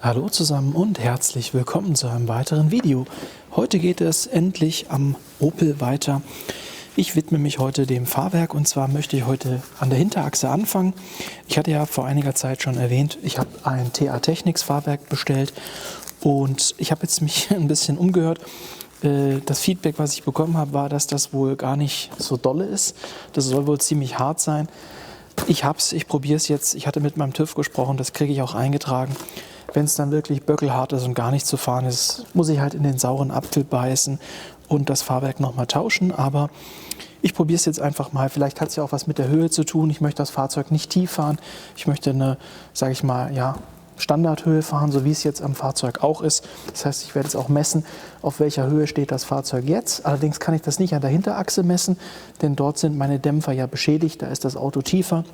Hallo zusammen und herzlich willkommen zu einem weiteren Video. Heute geht es endlich am Opel weiter. Ich widme mich heute dem Fahrwerk und zwar möchte ich heute an der Hinterachse anfangen. Ich hatte ja vor einiger Zeit schon erwähnt, ich habe ein TA Technics Fahrwerk bestellt und ich habe jetzt mich ein bisschen umgehört. Das Feedback, was ich bekommen habe, war, dass das wohl gar nicht so dolle ist. Das soll wohl ziemlich hart sein. Ich probiere es jetzt. Ich hatte mit meinem TÜV gesprochen, das kriege ich auch eingetragen. Wenn es dann wirklich böckelhart ist und gar nicht zu fahren ist, muss ich halt in den sauren Apfel beißen und das Fahrwerk nochmal tauschen. Aber ich probiere es jetzt einfach mal. Vielleicht hat es ja auch was mit der Höhe zu tun. Ich möchte das Fahrzeug nicht tief fahren. Ich möchte eine, sage ich mal, ja, Standardhöhe fahren, so wie es jetzt am Fahrzeug auch ist. Das heißt, ich werde jetzt auch messen, auf welcher Höhe steht das Fahrzeug jetzt. Allerdings kann ich das nicht an der Hinterachse messen, denn dort sind meine Dämpfer ja beschädigt. Da ist das Auto tiefer.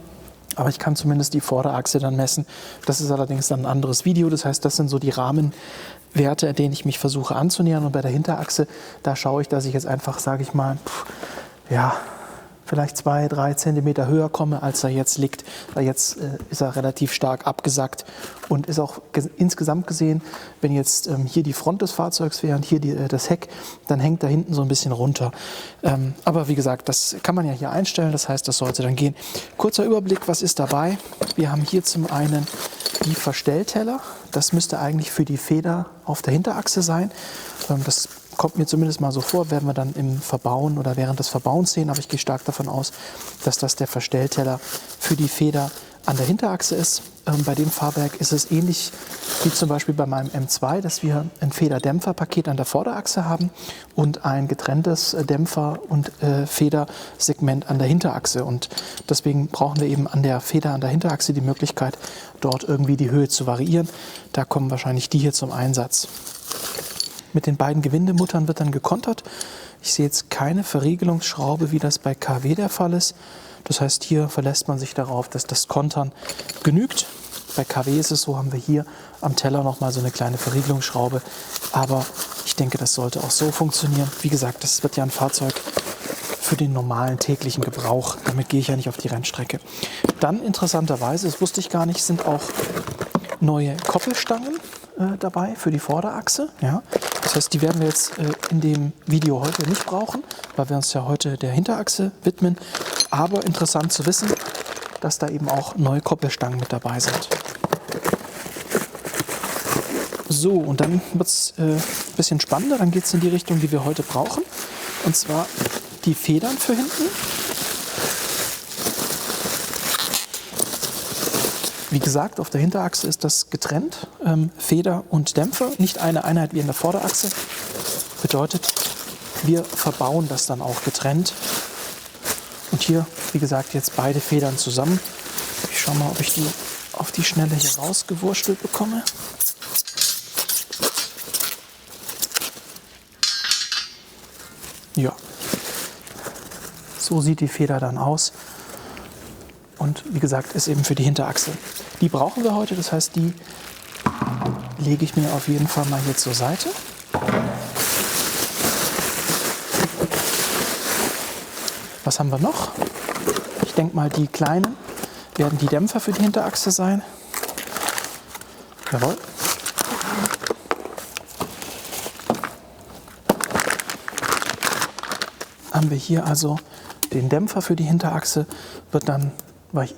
Aber ich kann zumindest die Vorderachse dann messen. Das ist allerdings dann ein anderes Video. Das heißt, das sind so die Rahmenwerte, denen ich mich versuche anzunähern. Und bei der Hinterachse, da schaue ich, dass ich jetzt einfach, sage ich mal, ja, vielleicht 2-3 Zentimeter höher komme, als er jetzt liegt. Weil jetzt ist er relativ stark abgesackt und ist auch insgesamt gesehen, wenn jetzt hier die Front des Fahrzeugs wäre und hier das Heck, dann hängt da hinten so ein bisschen runter. Aber wie gesagt, das kann man ja hier einstellen, das heißt, das sollte dann gehen. Kurzer Überblick, was ist dabei? Wir haben hier zum einen die Verstellteller. Das müsste eigentlich für die Feder auf der Hinterachse sein. Das kommt mir zumindest mal so vor, werden wir dann im Verbauen oder während des Verbauens sehen, aber ich gehe stark davon aus, dass das der Verstellteller für die Feder an der Hinterachse ist. Bei dem Fahrwerk ist es ähnlich wie zum Beispiel bei meinem M2, dass wir ein Federdämpferpaket an der Vorderachse haben und ein getrenntes Dämpfer- und Federsegment an der Hinterachse. Und deswegen brauchen wir eben an der Feder an der Hinterachse die Möglichkeit, dort irgendwie die Höhe zu variieren. Da kommen wahrscheinlich die hier zum Einsatz. Mit den beiden Gewindemuttern wird dann gekontert. Ich sehe jetzt keine Verriegelungsschraube, wie das bei KW der Fall ist. Das heißt, hier verlässt man sich darauf, dass das Kontern genügt. Bei KW ist es so, haben wir hier am Teller nochmal so eine kleine Verriegelungsschraube. Aber ich denke, das sollte auch so funktionieren. Wie gesagt, das wird ja ein Fahrzeug für den normalen täglichen Gebrauch. Damit gehe ich ja nicht auf die Rennstrecke. Dann interessanterweise, das wusste ich gar nicht, sind auch neue Koppelstangen dabei für die Vorderachse. Ja. Das heißt, die werden wir jetzt in dem Video heute nicht brauchen, weil wir uns ja heute der Hinterachse widmen. Aber interessant zu wissen, dass da eben auch neue Koppelstangen mit dabei sind. So, und dann wird es ein bisschen spannender. Dann geht es in die Richtung, die wir heute brauchen. Und zwar die Federn für hinten. Wie gesagt, auf der Hinterachse ist das getrennt, Feder und Dämpfer, nicht eine Einheit wie in der Vorderachse. Bedeutet, wir verbauen das dann auch getrennt. Und hier, wie gesagt, jetzt beide Federn zusammen. Ich schaue mal, ob ich die auf die Schnelle hier rausgewurstelt bekomme. Ja, so sieht die Feder dann aus. Und wie gesagt, ist eben für die Hinterachse. Die brauchen wir heute, das heißt, die lege ich mir auf jeden Fall mal hier zur Seite. Was haben wir noch? Ich denke mal, die kleinen werden die Dämpfer für die Hinterachse sein. Jawohl. Haben wir hier also den Dämpfer für die Hinterachse, wird dann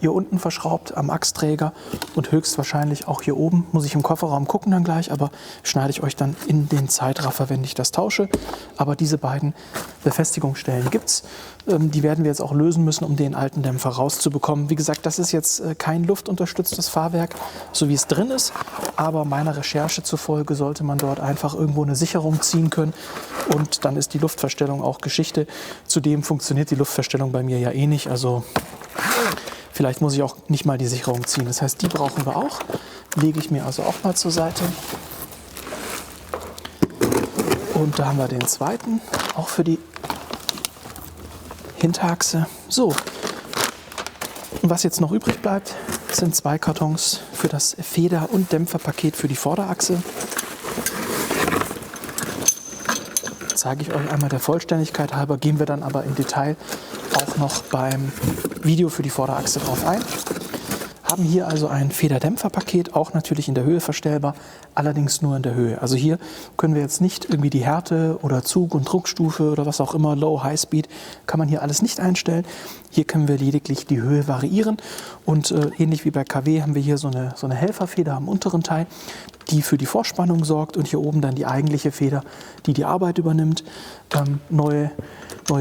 hier unten verschraubt am Achsträger und höchstwahrscheinlich auch hier oben. Muss ich im Kofferraum gucken dann gleich, aber schneide ich euch dann in den Zeitraffer, wenn ich das tausche. Aber diese beiden Befestigungsstellen gibt es. Die werden wir jetzt auch lösen müssen, um den alten Dämpfer rauszubekommen. Wie gesagt, das ist jetzt kein luftunterstütztes Fahrwerk, so wie es drin ist. Aber meiner Recherche zufolge sollte man dort einfach irgendwo eine Sicherung ziehen können. Und dann ist die Luftverstellung auch Geschichte. Zudem funktioniert die Luftverstellung bei mir ja eh nicht. Also vielleicht muss ich auch nicht mal die Sicherung ziehen. Das heißt, die brauchen wir auch. Lege ich mir also auch mal zur Seite. Und da haben wir den zweiten, auch für die Hinterachse. So, und was jetzt noch übrig bleibt, sind 2 Kartons für das Feder- und Dämpferpaket für die Vorderachse. Zeige ich euch einmal der Vollständigkeit halber, gehen wir dann aber im Detail auch noch beim Video für die Vorderachse drauf ein. Haben hier also ein Federdämpferpaket, auch natürlich in der Höhe verstellbar, allerdings nur in der Höhe. Also hier können wir jetzt nicht irgendwie die Härte oder Zug- und Druckstufe oder was auch immer, Low, High Speed, kann man hier alles nicht einstellen. Hier können wir lediglich die Höhe variieren und ähnlich wie bei KW haben wir hier so eine Helferfeder am unteren Teil, die für die Vorspannung sorgt und hier oben dann die eigentliche Feder, die die Arbeit übernimmt. Neue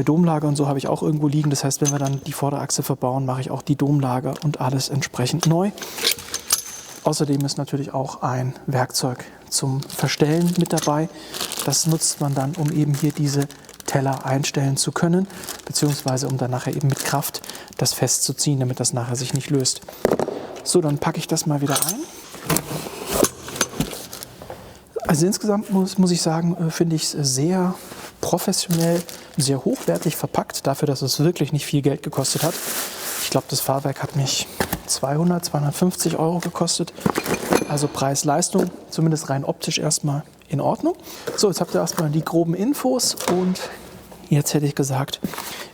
Domlager und so habe ich auch irgendwo liegen. Das heißt, wenn wir dann die Vorderachse verbauen, mache ich auch die Domlager und alles entsprechend neu. Außerdem ist natürlich auch ein Werkzeug zum Verstellen mit dabei. Das nutzt man dann, um eben hier diese Teller einstellen zu können, beziehungsweise um dann nachher eben mit Kraft das festzuziehen, damit das nachher sich nicht löst. So, dann packe ich das mal wieder ein. Also insgesamt muss ich sagen, finde ich es sehr professionell, sehr hochwertig verpackt, dafür, dass es wirklich nicht viel Geld gekostet hat. Ich glaube, das Fahrwerk hat mich 250 € gekostet. Also Preis-Leistung, zumindest rein optisch erstmal in Ordnung. So, jetzt habt ihr erstmal die groben Infos und jetzt hätte ich gesagt,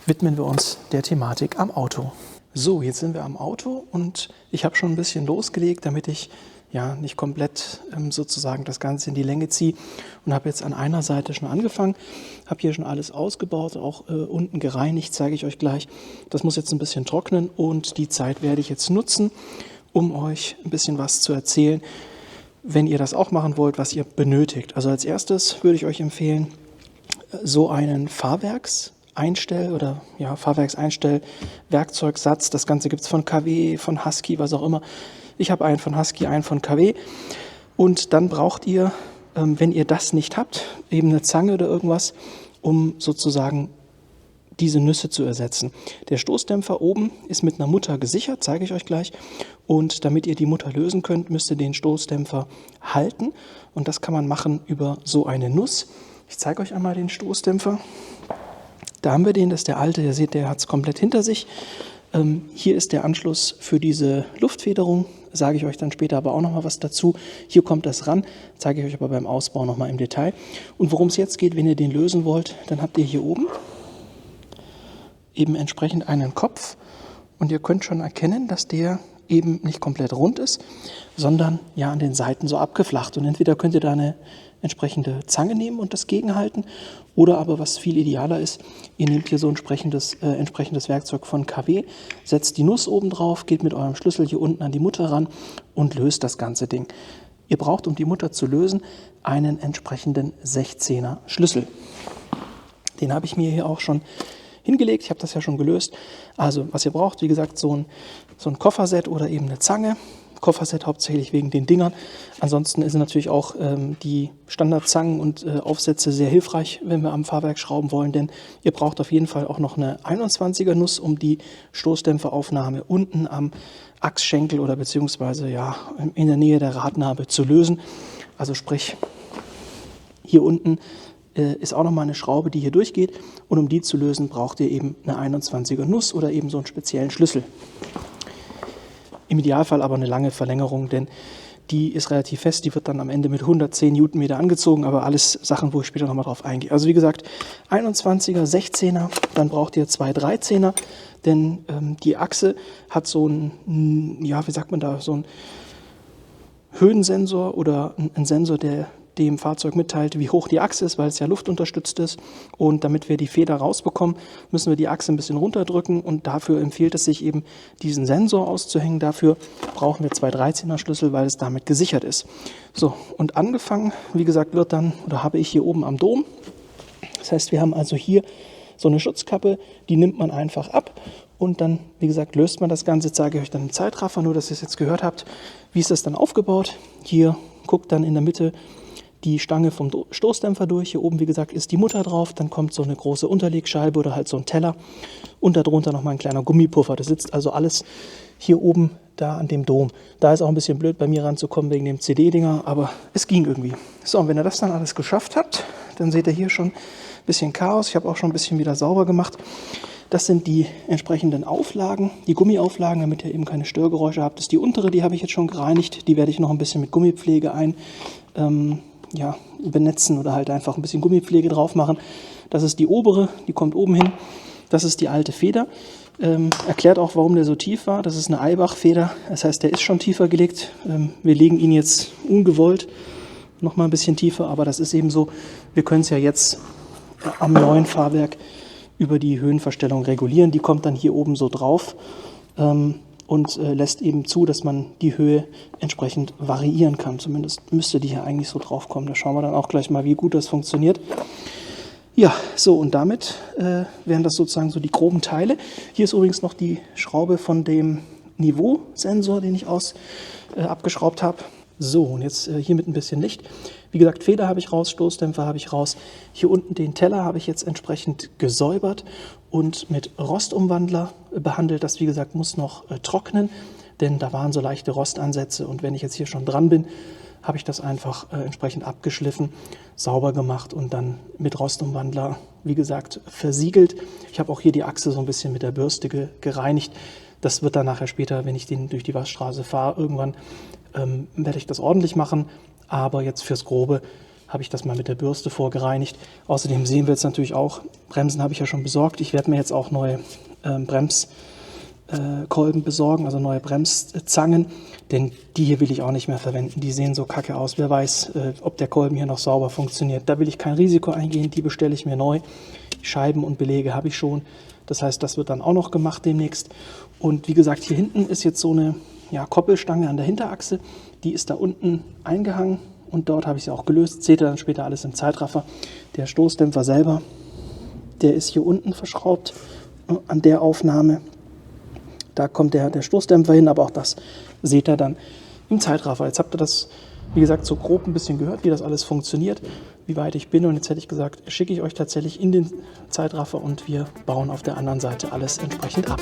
widmen wir uns der Thematik am Auto. So, jetzt sind wir am Auto und ich habe schon ein bisschen losgelegt, damit ich ja nicht komplett sozusagen das Ganze in die Länge ziehe und habe jetzt an einer Seite schon angefangen, habe hier schon alles ausgebaut, auch unten gereinigt, zeige ich euch gleich. Das muss jetzt ein bisschen trocknen und die Zeit werde ich jetzt nutzen, um euch ein bisschen was zu erzählen, wenn ihr das auch machen wollt, was ihr benötigt. Also als erstes würde ich euch empfehlen, so einen Fahrwerkseinstell-Werkzeugsatz. Das Ganze gibt es von KW, von Husky, was auch immer. Ich habe einen von Husky, einen von KW. Und dann braucht ihr, wenn ihr das nicht habt, eben eine Zange oder irgendwas, um sozusagen diese Nüsse zu ersetzen. Der Stoßdämpfer oben ist mit einer Mutter gesichert, zeige ich euch gleich. Und damit ihr die Mutter lösen könnt, müsst ihr den Stoßdämpfer halten. Und das kann man machen über so eine Nuss. Ich zeige euch einmal den Stoßdämpfer. Da haben wir den, das ist der alte, ihr seht, der hat es komplett hinter sich. Hier ist der Anschluss für diese Luftfederung, sage ich euch dann später aber auch nochmal was dazu. Hier kommt das ran, zeige ich euch aber beim Ausbau nochmal im Detail. Und worum es jetzt geht, wenn ihr den lösen wollt, dann habt ihr hier oben eben entsprechend einen Kopf und ihr könnt schon erkennen, dass der eben nicht komplett rund ist, sondern ja an den Seiten so abgeflacht. Und entweder könnt ihr da eine entsprechende Zange nehmen und das gegenhalten oder aber, was viel idealer ist, ihr nehmt hier so ein entsprechendes Werkzeug von KW, setzt die Nuss oben drauf, geht mit eurem Schlüssel hier unten an die Mutter ran und löst das ganze Ding. Ihr braucht, um die Mutter zu lösen, einen entsprechenden 16er Schlüssel. Den habe ich mir hier auch schon hingelegt, ich habe das ja schon gelöst. Also was ihr braucht, wie gesagt, so ein Kofferset oder eben eine Zange. Kofferset hauptsächlich wegen den Dingern. Ansonsten sind natürlich auch die Standardzangen und Aufsätze sehr hilfreich, wenn wir am Fahrwerk schrauben wollen, denn ihr braucht auf jeden Fall auch noch eine 21er Nuss, um die Stoßdämpferaufnahme unten am Achsschenkel oder beziehungsweise ja in der Nähe der Radnabe zu lösen. Also sprich, hier unten ist auch nochmal eine Schraube, die hier durchgeht und um die zu lösen, braucht ihr eben eine 21er Nuss oder eben so einen speziellen Schlüssel. Im Idealfall aber eine lange Verlängerung, denn die ist relativ fest, die wird dann am Ende mit 110 Newtonmeter angezogen, aber alles Sachen, wo ich später nochmal drauf eingehe. Also wie gesagt, 21er, 16er, dann braucht ihr zwei 13er, denn die Achse hat so einen, ja, wie sagt man da, so einen Höhensensor oder einen Sensor, der dem Fahrzeug mitteilt, wie hoch die Achse ist, weil es ja luftunterstützt ist. Und damit wir die Feder rausbekommen, müssen wir die Achse ein bisschen runterdrücken und dafür empfiehlt es sich eben, diesen Sensor auszuhängen. Dafür brauchen wir zwei 13er Schlüssel, weil es damit gesichert ist. So, und angefangen, wie gesagt, wird dann, oder habe ich hier oben am Dom. Das heißt, wir haben also hier so eine Schutzkappe, die nimmt man einfach ab und dann, wie gesagt, löst man das Ganze. Zeige ich euch dann im Zeitraffer, nur dass ihr es jetzt gehört habt. Wie ist das dann aufgebaut? Hier guckt dann in der Mitte die Stange vom Stoßdämpfer durch. Hier oben, wie gesagt, ist die Mutter drauf. Dann kommt so eine große Unterlegscheibe oder halt so ein Teller und darunter nochmal ein kleiner Gummipuffer. Das sitzt also alles hier oben da an dem Dom. Da ist auch ein bisschen blöd, bei mir ranzukommen wegen dem CD-Dinger, aber es ging irgendwie. So, und wenn ihr das dann alles geschafft habt, dann seht ihr hier schon ein bisschen Chaos. Ich habe auch schon ein bisschen wieder sauber gemacht. Das sind die entsprechenden Auflagen, die Gummiauflagen, damit ihr eben keine Störgeräusche habt. Das ist die untere, die habe ich jetzt schon gereinigt. Die werde ich noch ein bisschen mit Gummipflege benetzen oder halt einfach ein bisschen Gummipflege drauf machen. Das ist die obere, die kommt oben hin. Das ist die alte Feder. Erklärt auch, warum der so tief war. Das ist eine Eibach-Feder. Das heißt, der ist schon tiefer gelegt. Wir legen ihn jetzt ungewollt noch mal ein bisschen tiefer, aber das ist eben so. Wir können es ja jetzt am neuen Fahrwerk über die Höhenverstellung regulieren. Die kommt dann hier oben so drauf und lässt eben zu, dass man die Höhe entsprechend variieren kann. Zumindest müsste die hier eigentlich so drauf kommen. Da schauen wir dann auch gleich mal, wie gut das funktioniert. Ja, so und damit wären das sozusagen so die groben Teile. Hier ist übrigens noch die Schraube von dem Niveausensor, den ich abgeschraubt habe. So, und jetzt hier mit ein bisschen Licht. Wie gesagt, Feder habe ich raus, Stoßdämpfer habe ich raus. Hier unten den Teller habe ich jetzt entsprechend gesäubert und mit Rostumwandler behandelt. Das, wie gesagt, muss noch trocknen, denn da waren so leichte Rostansätze. Und wenn ich jetzt hier schon dran bin, habe ich das einfach entsprechend abgeschliffen, sauber gemacht und dann mit Rostumwandler, wie gesagt, versiegelt. Ich habe auch hier die Achse so ein bisschen mit der Bürste gereinigt. Das wird dann nachher später, wenn ich den durch die Waschstraße fahre, irgendwann werde ich das ordentlich machen. Aber jetzt fürs Grobe habe ich das mal mit der Bürste vorgereinigt. Außerdem sehen wir jetzt natürlich auch, Bremsen habe ich ja schon besorgt. Ich werde mir jetzt auch neue Bremskolben besorgen, also neue Bremszangen, denn die hier will ich auch nicht mehr verwenden. Die sehen so kacke aus. Wer weiß, ob der Kolben hier noch sauber funktioniert. Da will ich kein Risiko eingehen, die bestelle ich mir neu. Scheiben und Belege habe ich schon. Das heißt, das wird dann auch noch gemacht demnächst. Und wie gesagt, hier hinten ist jetzt so eine Koppelstange an der Hinterachse. Die ist da unten eingehangen und dort habe ich sie auch gelöst. Seht ihr dann später alles im Zeitraffer. Der Stoßdämpfer selber, der ist hier unten verschraubt an der Aufnahme. Da kommt der Stoßdämpfer hin, aber auch das seht ihr dann im Zeitraffer. Jetzt habt ihr das, wie gesagt, so grob ein bisschen gehört, wie das alles funktioniert, wie weit ich bin. Und jetzt hätte ich gesagt, schicke ich euch tatsächlich in den Zeitraffer und wir bauen auf der anderen Seite alles entsprechend ab.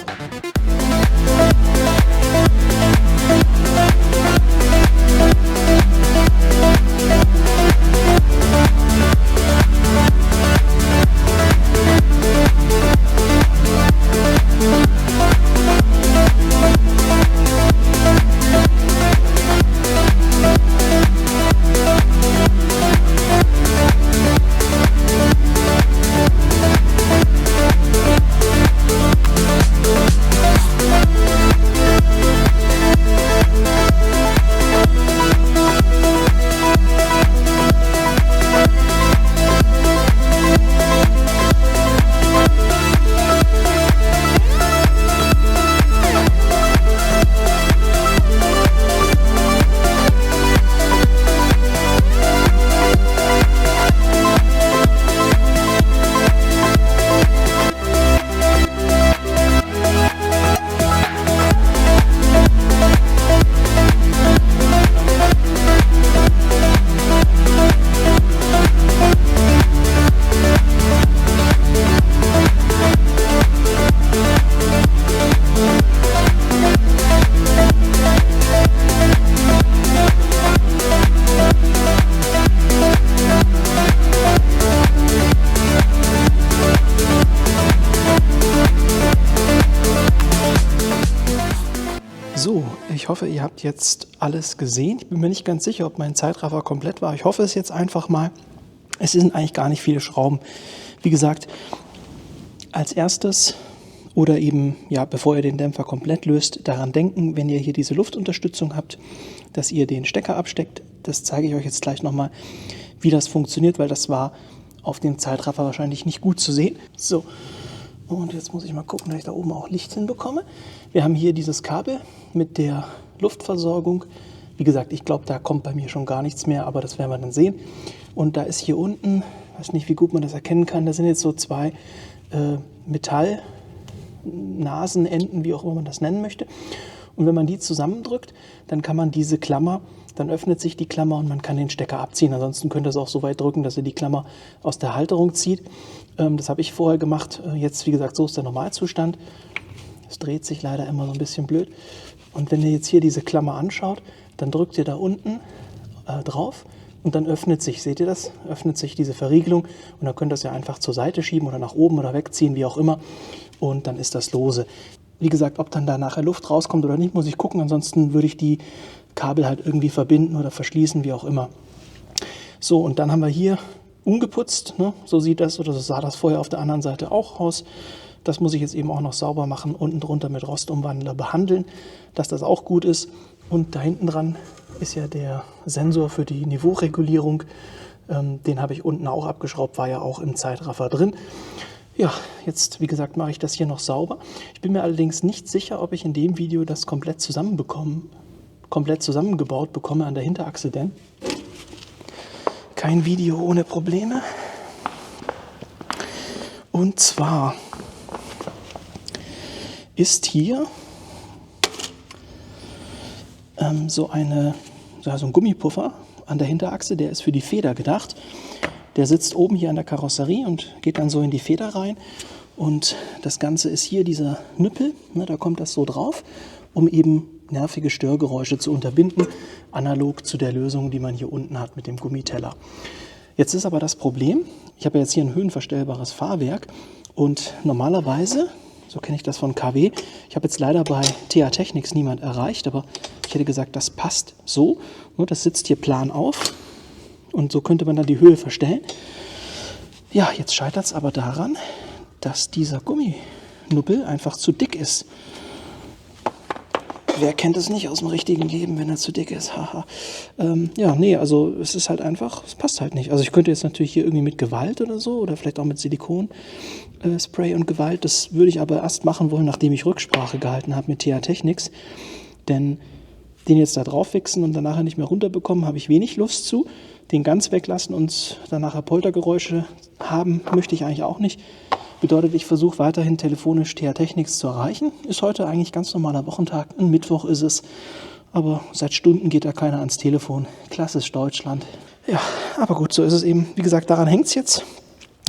So, ich hoffe, ihr habt jetzt alles gesehen. Ich bin mir nicht ganz sicher, ob mein Zeitraffer komplett war. Ich hoffe es jetzt einfach mal. Es sind eigentlich gar nicht viele Schrauben. Wie gesagt, als erstes oder eben, bevor ihr den Dämpfer komplett löst, daran denken, wenn ihr hier diese Luftunterstützung habt, dass ihr den Stecker absteckt. Das zeige ich euch jetzt gleich nochmal, wie das funktioniert, weil das war auf dem Zeitraffer wahrscheinlich nicht gut zu sehen. So, und jetzt muss ich mal gucken, dass ich da oben auch Licht hinbekomme. Wir haben hier dieses Kabel mit der Luftversorgung. Wie gesagt, ich glaube, da kommt bei mir schon gar nichts mehr, aber das werden wir dann sehen. Und da ist hier unten, ich weiß nicht, wie gut man das erkennen kann, da sind jetzt so zwei Metallnasenenden, wie auch immer man das nennen möchte. Und wenn man die zusammendrückt, dann kann man diese Klammer, dann öffnet sich die Klammer und man kann den Stecker abziehen. Ansonsten könnt ihr es auch so weit drücken, dass ihr die Klammer aus der Halterung zieht. Das habe ich vorher gemacht. Jetzt, wie gesagt, so ist der Normalzustand. Es dreht sich leider immer so ein bisschen blöd. Und wenn ihr jetzt hier diese Klammer anschaut, dann drückt ihr da unten drauf und dann öffnet sich, seht ihr das? Öffnet sich diese Verriegelung und dann könnt ihr es ja einfach zur Seite schieben oder nach oben oder wegziehen, wie auch immer. Und dann ist das lose. Wie gesagt, ob dann da nachher Luft rauskommt oder nicht, muss ich gucken. Ansonsten würde ich die Kabel halt irgendwie verbinden oder verschließen, wie auch immer. So, und dann haben wir hier umgeputzt. Ne? So sieht das oder so sah das vorher auf der anderen Seite auch aus. Das muss ich jetzt eben auch noch sauber machen, unten drunter mit Rostumwandler behandeln, dass das auch gut ist. Und da hinten dran ist ja der Sensor für die Niveauregulierung. Den habe ich unten auch abgeschraubt, war ja auch im Zeitraffer drin. Ja, jetzt, wie gesagt, mache ich das hier noch sauber. Ich bin mir allerdings nicht sicher, ob ich in dem Video das komplett zusammengebaut bekomme an der Hinterachse, denn kein Video ohne Probleme. Und zwar ist hier so ein Gummipuffer an der Hinterachse, der ist für die Feder gedacht. Der sitzt oben hier an der Karosserie und geht dann so in die Feder rein. Und das Ganze ist hier dieser Nüppel, ne, da kommt das so drauf, um eben nervige Störgeräusche zu unterbinden, analog zu der Lösung, die man hier unten hat mit dem Gummiteller. Jetzt ist aber das Problem, ich habe jetzt hier ein höhenverstellbares Fahrwerk und normalerweise, so kenne ich das von KW, ich habe jetzt leider bei TA Technics niemand erreicht, aber ich hätte gesagt, das passt so. Das sitzt hier plan auf und so könnte man dann die Höhe verstellen. Ja, jetzt scheitert es aber daran, dass dieser Gumminuppel einfach zu dick ist. Wer kennt es nicht aus dem richtigen Leben, wenn er zu dick ist? Haha. Ja, nee, also es ist halt einfach, es passt halt nicht. Also ich könnte jetzt natürlich hier irgendwie mit Gewalt oder so oder vielleicht auch mit Silikonspray und Gewalt. Das würde ich aber erst machen wollen, nachdem ich Rücksprache gehalten habe mit TA Technics. Denn den jetzt da drauf fixen und dann nachher nicht mehr runterbekommen, habe ich wenig Lust zu. Den ganz weglassen und dann nachher Poltergeräusche haben, möchte ich eigentlich auch nicht. Bedeutet, ich versuche weiterhin telefonisch TA Technics zu erreichen. Ist heute eigentlich ganz normaler Wochentag. Ein Mittwoch ist es. Aber seit Stunden geht da keiner ans Telefon. Klassisch Deutschland. Ja, aber gut, so ist es eben. Wie gesagt, daran hängt es jetzt.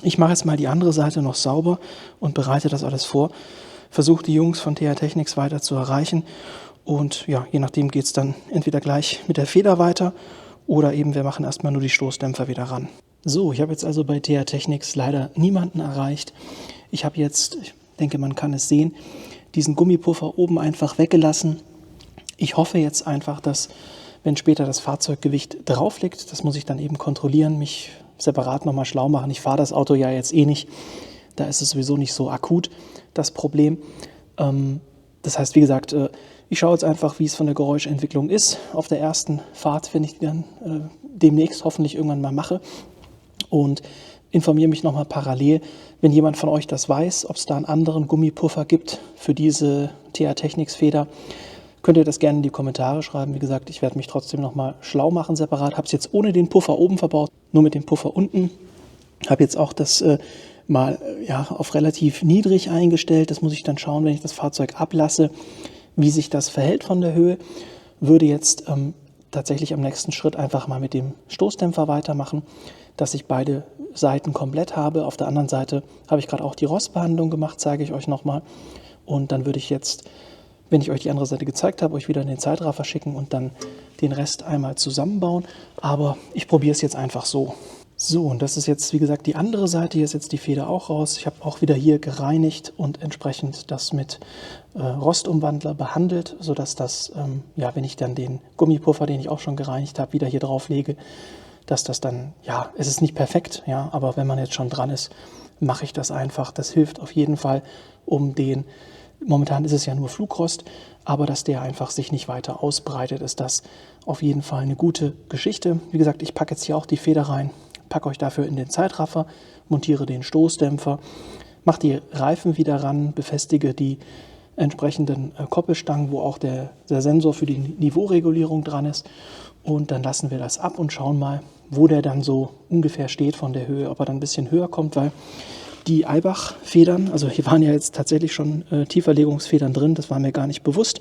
Ich mache jetzt mal die andere Seite noch sauber und bereite das alles vor. Versuche die Jungs von TA Technics weiter zu erreichen. Und ja, je nachdem geht es dann entweder gleich mit der Feder weiter oder eben wir machen erstmal nur die Stoßdämpfer wieder ran. So, ich habe jetzt also bei TA Technics leider niemanden erreicht. Ich habe jetzt, ich denke, man kann es sehen, diesen Gummipuffer oben einfach weggelassen. Ich hoffe jetzt einfach, dass, wenn später das Fahrzeuggewicht drauf liegt, das muss ich dann eben kontrollieren, mich separat nochmal schlau machen. Ich fahre das Auto ja jetzt eh nicht. Da ist es sowieso nicht so akut, das Problem. Das heißt, wie gesagt, ich schaue jetzt einfach, wie es von der Geräuschentwicklung ist. Auf der ersten Fahrt, wenn ich die dann demnächst hoffentlich irgendwann mal mache. Und informiere mich nochmal parallel, wenn jemand von euch das weiß, ob es da einen anderen Gummipuffer gibt für diese TA Technics Feder. Könnt ihr das gerne in die Kommentare schreiben. Wie gesagt, ich werde mich trotzdem nochmal schlau machen separat. Habe es jetzt ohne den Puffer oben verbaut, nur mit dem Puffer unten. Habe jetzt auch das mal auf relativ niedrig eingestellt. Das muss ich dann schauen, wenn ich das Fahrzeug ablasse, wie sich das verhält von der Höhe. Würde jetzt tatsächlich am nächsten Schritt einfach mal mit dem Stoßdämpfer weitermachen, dass ich beide Seiten komplett habe. Auf der anderen Seite habe ich gerade auch die Rostbehandlung gemacht, zeige ich euch nochmal. Und dann würde ich jetzt, wenn ich euch die andere Seite gezeigt habe, euch wieder in den Zeitraffer schicken und dann den Rest einmal zusammenbauen. Aber ich probiere es jetzt einfach so. So, und das ist jetzt, wie gesagt, die andere Seite. Hier ist jetzt die Feder auch raus. Ich habe auch wieder hier gereinigt und entsprechend das mit Rostumwandler behandelt, sodass das, wenn ich dann den Gummipuffer, den ich auch schon gereinigt habe, wieder hier drauf lege, dass das dann, es ist nicht perfekt, aber wenn man jetzt schon dran ist, mache ich das einfach. Das hilft auf jeden Fall, momentan ist es ja nur Flugrost, aber dass der einfach sich nicht weiter ausbreitet, ist das auf jeden Fall eine gute Geschichte. Wie gesagt, ich packe jetzt hier auch die Feder rein, packe euch dafür in den Zeitraffer, montiere den Stoßdämpfer, mache die Reifen wieder ran, befestige die entsprechenden Koppelstangen, wo auch der Sensor für die Niveauregulierung dran ist. Und dann lassen wir das ab und schauen mal, wo der dann so ungefähr steht von der Höhe, ob er dann ein bisschen höher kommt, weil die Eibach-Federn, also hier waren ja jetzt tatsächlich schon Tieferlegungsfedern drin, das war mir gar nicht bewusst.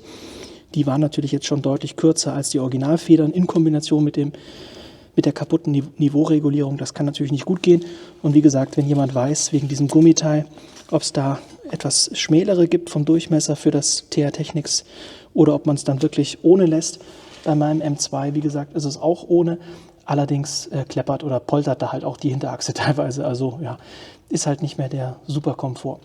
Die waren natürlich jetzt schon deutlich kürzer als die Originalfedern in Kombination mit der kaputten Niveauregulierung. Das kann natürlich nicht gut gehen. Und wie gesagt, wenn jemand weiß, wegen diesem Gummiteil, ob es da etwas schmälere gibt vom Durchmesser für das TA Technics oder ob man es dann wirklich ohne lässt. Bei meinem M2, wie gesagt, ist es auch ohne. Allerdings kleppert oder poltert da halt auch die Hinterachse teilweise. Also ist halt nicht mehr der super Komfort.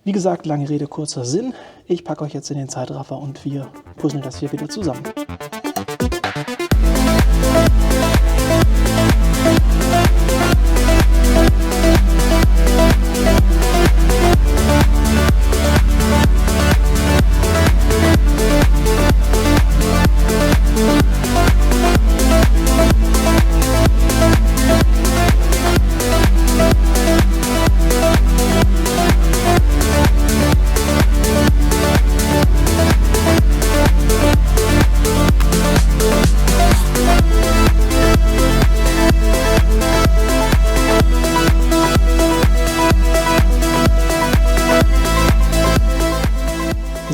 Wie gesagt, lange Rede, kurzer Sinn. Ich packe euch jetzt in den Zeitraffer und wir puzzeln das hier wieder zusammen.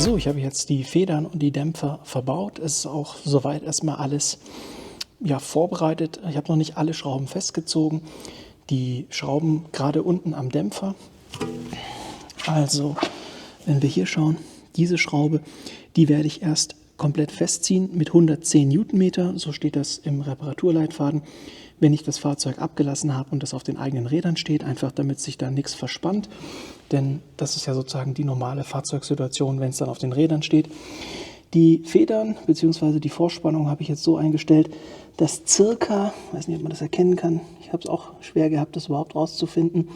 So, ich habe jetzt die Federn und die Dämpfer verbaut. Es ist auch soweit erstmal alles vorbereitet. Ich habe noch nicht alle Schrauben festgezogen. Die Schrauben gerade unten am Dämpfer. Also, wenn wir hier schauen, diese Schraube, die werde ich erst komplett festziehen mit 110 Newtonmeter. So steht das im Reparaturleitfaden, wenn ich das Fahrzeug abgelassen habe und das auf den eigenen Rädern steht, einfach damit sich da nichts verspannt. Denn das ist ja sozusagen die normale Fahrzeugsituation, wenn es dann auf den Rädern steht. Die Federn bzw. die Vorspannung habe ich jetzt so eingestellt, dass circa, ich weiß nicht, ob man das erkennen kann, ich habe es auch schwer gehabt, das überhaupt rauszufinden,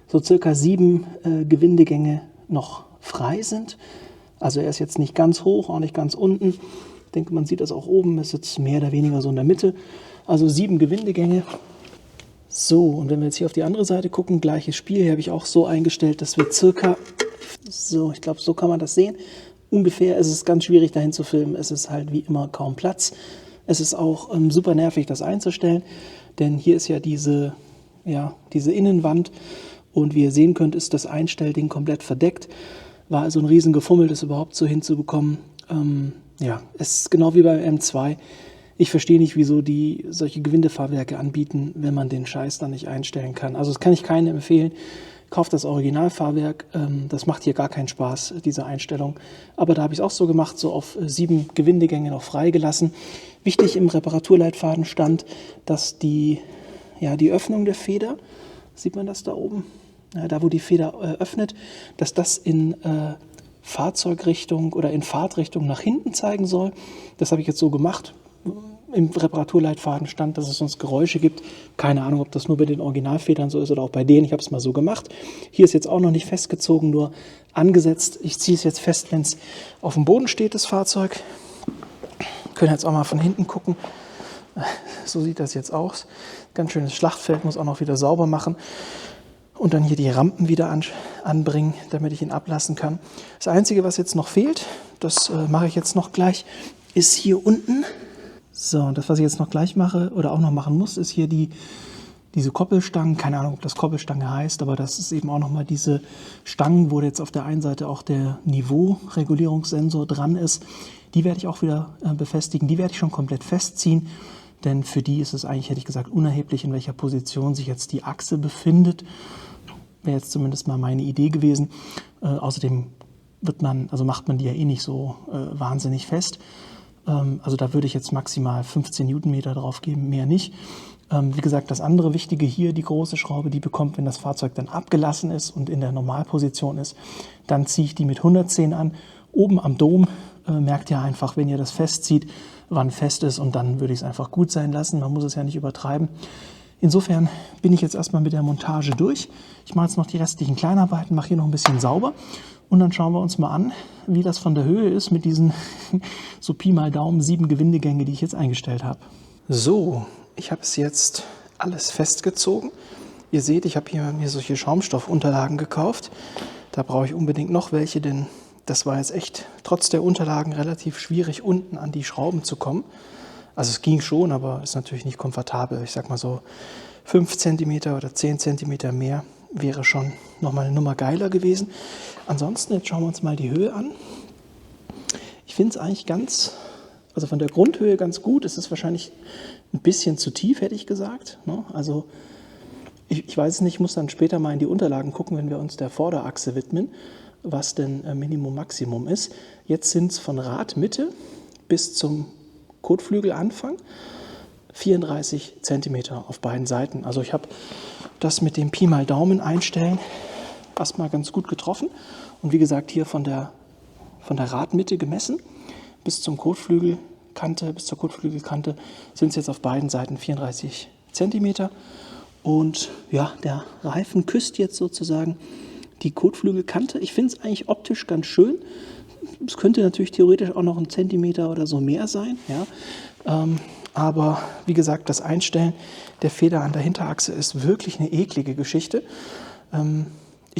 so circa 7 Gewindegänge noch frei sind. Also er ist jetzt nicht ganz hoch, auch nicht ganz unten. Ich denke, man sieht das auch oben, ist jetzt mehr oder weniger so in der Mitte. Also 7 Gewindegänge. So, und wenn wir jetzt hier auf die andere Seite gucken, gleiches Spiel, hier habe ich auch so eingestellt, dass wir circa, so, ich glaube, so kann man das sehen. Ungefähr, es ist ganz schwierig dahin zu filmen, es ist halt wie immer kaum Platz. Es ist auch super nervig, das einzustellen, denn hier ist ja diese Innenwand und wie ihr sehen könnt, ist das Einstellding komplett verdeckt. War also ein Riesengefummel, das überhaupt so hinzubekommen. Es ist genau wie beim M2. Ich verstehe nicht, wieso die solche Gewindefahrwerke anbieten, wenn man den Scheiß dann nicht einstellen kann. Also das kann ich keinem empfehlen. Kauft das Originalfahrwerk. Das macht hier gar keinen Spaß, diese Einstellung. Aber da habe ich es auch so gemacht, so auf 7 Gewindegänge noch freigelassen. Wichtig im Reparaturleitfaden stand, dass die Öffnung der Feder, sieht man das da oben? Ja, da wo die Feder öffnet, dass das in Fahrzeugrichtung oder in Fahrtrichtung nach hinten zeigen soll. Das habe ich jetzt so gemacht. Im Reparaturleitfaden stand, dass es sonst Geräusche gibt. Keine Ahnung, ob das nur bei den Originalfedern so ist oder auch bei denen. Ich habe es mal so gemacht. Hier ist jetzt auch noch nicht festgezogen, nur angesetzt. Ich ziehe es jetzt fest, wenn es auf dem Boden steht, das Fahrzeug. Können jetzt auch mal von hinten gucken. So sieht das jetzt aus. Ganz schönes Schlachtfeld, muss auch noch wieder sauber machen. Und dann hier die Rampen wieder anbringen, damit ich ihn ablassen kann. Das Einzige, was jetzt noch fehlt, das mache ich jetzt noch gleich, ist hier unten. So, und das, was ich jetzt noch gleich mache oder auch noch machen muss, ist hier diese Koppelstangen. Keine Ahnung, ob das Koppelstange heißt, aber das ist eben auch nochmal diese Stangen, wo jetzt auf der einen Seite auch der Niveauregulierungssensor dran ist. Die werde ich auch wieder befestigen. Die werde ich schon komplett festziehen. Denn für die ist es eigentlich, hätte ich gesagt, unerheblich, in welcher Position sich jetzt die Achse befindet. Wäre jetzt zumindest mal meine Idee gewesen. Außerdem macht man die ja eh nicht so wahnsinnig fest. Also da würde ich jetzt maximal 15 Newtonmeter drauf geben, mehr nicht. Wie gesagt, das andere Wichtige hier, die große Schraube, die bekommt, wenn das Fahrzeug dann abgelassen ist und in der Normalposition ist, dann ziehe ich die mit 110 an. Oben am Dom merkt ihr einfach, wenn ihr das festzieht, wann fest ist, und dann würde ich es einfach gut sein lassen. Man muss es ja nicht übertreiben. Insofern bin ich jetzt erstmal mit der Montage durch. Ich mache jetzt noch die restlichen Kleinarbeiten, mache hier noch ein bisschen sauber und dann schauen wir uns mal an, wie das von der Höhe ist mit diesen so Pi mal Daumen 7 Gewindegänge, die ich jetzt eingestellt habe. So, ich habe es jetzt alles festgezogen. Ihr seht, ich habe hier mir solche Schaumstoffunterlagen gekauft. Da brauche ich unbedingt noch welche, denn das war jetzt echt trotz der Unterlagen relativ schwierig, unten an die Schrauben zu kommen. Also es ging schon, aber ist natürlich nicht komfortabel. Ich sag mal so 5 cm oder 10 cm mehr wäre schon nochmal eine Nummer geiler gewesen. Ansonsten, jetzt schauen wir uns mal die Höhe an. Ich finde es eigentlich also von der Grundhöhe ganz gut. Es ist wahrscheinlich ein bisschen zu tief, hätte ich gesagt. Also ich weiß es nicht, ich muss dann später mal in die Unterlagen gucken, wenn wir uns der Vorderachse widmen, was denn Minimum Maximum ist. Jetzt sind es von Radmitte bis zum Kotflügelanfang 34 cm auf beiden Seiten. Also ich habe das mit dem Pi mal Daumen einstellen erstmal ganz gut getroffen. Und wie gesagt, hier von der Radmitte gemessen bis zur Kotflügelkante sind es jetzt auf beiden Seiten 34 cm. Und ja, der Reifen küsst jetzt sozusagen die Kotflügelkante. Ich finde es eigentlich optisch ganz schön. Es könnte natürlich theoretisch auch noch ein Zentimeter oder so mehr sein. Ja. Aber wie gesagt, das Einstellen der Feder an der Hinterachse ist wirklich eine eklige Geschichte.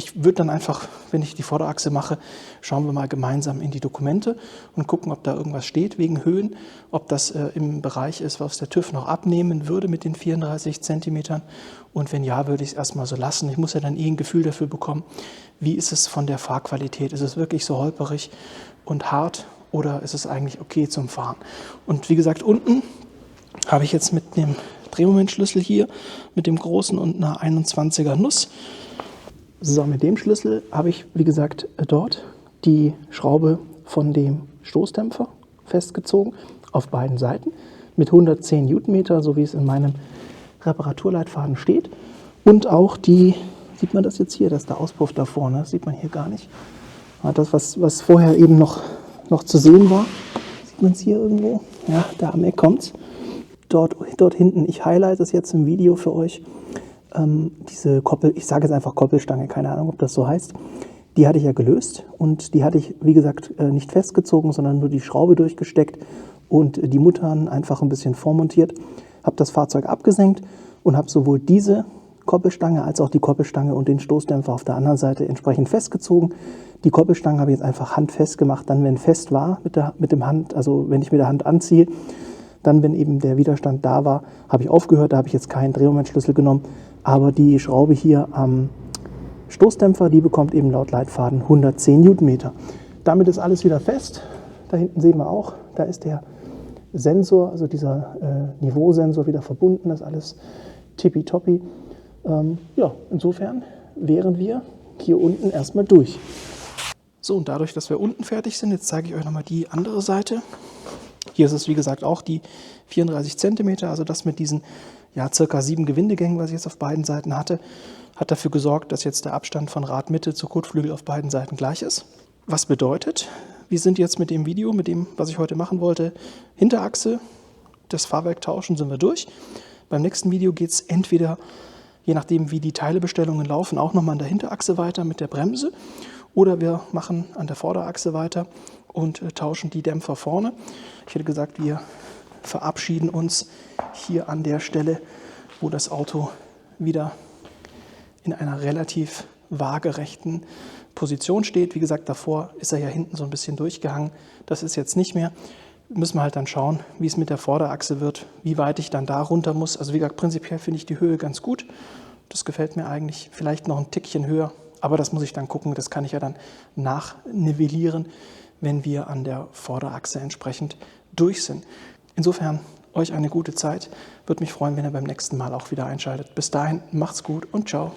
ich würde dann einfach, wenn ich die Vorderachse mache, schauen wir mal gemeinsam in die Dokumente und gucken, ob da irgendwas steht wegen Höhen, ob das im Bereich ist, was der TÜV noch abnehmen würde mit den 34 Zentimetern. Und wenn ja, würde ich es erstmal so lassen. Ich muss ja dann ein Gefühl dafür bekommen, wie ist es von der Fahrqualität? Ist es wirklich so holperig und hart oder ist es eigentlich okay zum Fahren? Und wie gesagt, unten habe ich jetzt mit dem Drehmomentschlüssel hier, mit dem großen und einer 21er Nuss. So, mit dem Schlüssel habe ich, wie gesagt, dort die Schraube von dem Stoßdämpfer festgezogen, auf beiden Seiten, mit 110 Newtonmeter, so wie es in meinem Reparaturleitfaden steht. Und auch die, sieht man das jetzt hier, das ist der Auspuff da vorne, das sieht man hier gar nicht. Das, was vorher eben noch zu sehen war, sieht man es hier irgendwo? Ja, da am Eck kommt es. Dort hinten, ich highlighte es jetzt im Video für euch, diese Koppel, ich sage jetzt einfach Koppelstange, keine Ahnung, ob das so heißt, die hatte ich ja gelöst und die hatte ich, wie gesagt, nicht festgezogen, sondern nur die Schraube durchgesteckt und die Muttern einfach ein bisschen vormontiert, habe das Fahrzeug abgesenkt und habe sowohl diese Koppelstange als auch die Koppelstange und den Stoßdämpfer auf der anderen Seite entsprechend festgezogen. Die Koppelstange habe ich jetzt einfach handfest gemacht, dann wenn fest war mit dem Hand, also wenn ich mit der Hand anziehe, dann, wenn eben der Widerstand da war, habe ich aufgehört, da habe ich jetzt keinen Drehmomentschlüssel genommen, aber die Schraube hier am Stoßdämpfer, die bekommt eben laut Leitfaden 110 Newtonmeter. Damit ist alles wieder fest. Da hinten sehen wir auch, da ist der Sensor, also dieser Niveausensor wieder verbunden, das ist alles tippitoppi. Ja, insofern wären wir hier unten erstmal durch. So, und dadurch, dass wir unten fertig sind, jetzt zeige ich euch nochmal die andere Seite. Hier ist es, wie gesagt, auch die 34 cm, also das mit diesen ca. 7 Gewindegängen, was ich jetzt auf beiden Seiten hatte, hat dafür gesorgt, dass jetzt der Abstand von Radmitte zu Kotflügel auf beiden Seiten gleich ist. Was bedeutet, wir sind jetzt mit dem Video, mit dem, was ich heute machen wollte, Hinterachse, das Fahrwerk tauschen, sind wir durch. Beim nächsten Video geht es entweder, je nachdem wie die Teilebestellungen laufen, auch nochmal an der Hinterachse weiter mit der Bremse oder wir machen an der Vorderachse weiter und tauschen die Dämpfer vorne. Ich hätte gesagt, wir verabschieden uns hier an der Stelle, wo das Auto wieder in einer relativ waagerechten Position steht. Wie gesagt, davor ist er ja hinten so ein bisschen durchgehangen. Das ist jetzt nicht mehr. Müssen wir halt dann schauen, wie es mit der Vorderachse wird, wie weit ich dann da runter muss. Also wie gesagt, prinzipiell finde ich die Höhe ganz gut. Das gefällt mir eigentlich, vielleicht noch ein Tickchen höher, aber das muss ich dann gucken. Das kann ich ja dann nachnivellieren, wenn wir an der Vorderachse entsprechend durch sind. Insofern euch eine gute Zeit. Würde mich freuen, wenn ihr beim nächsten Mal auch wieder einschaltet. Bis dahin, macht's gut und ciao.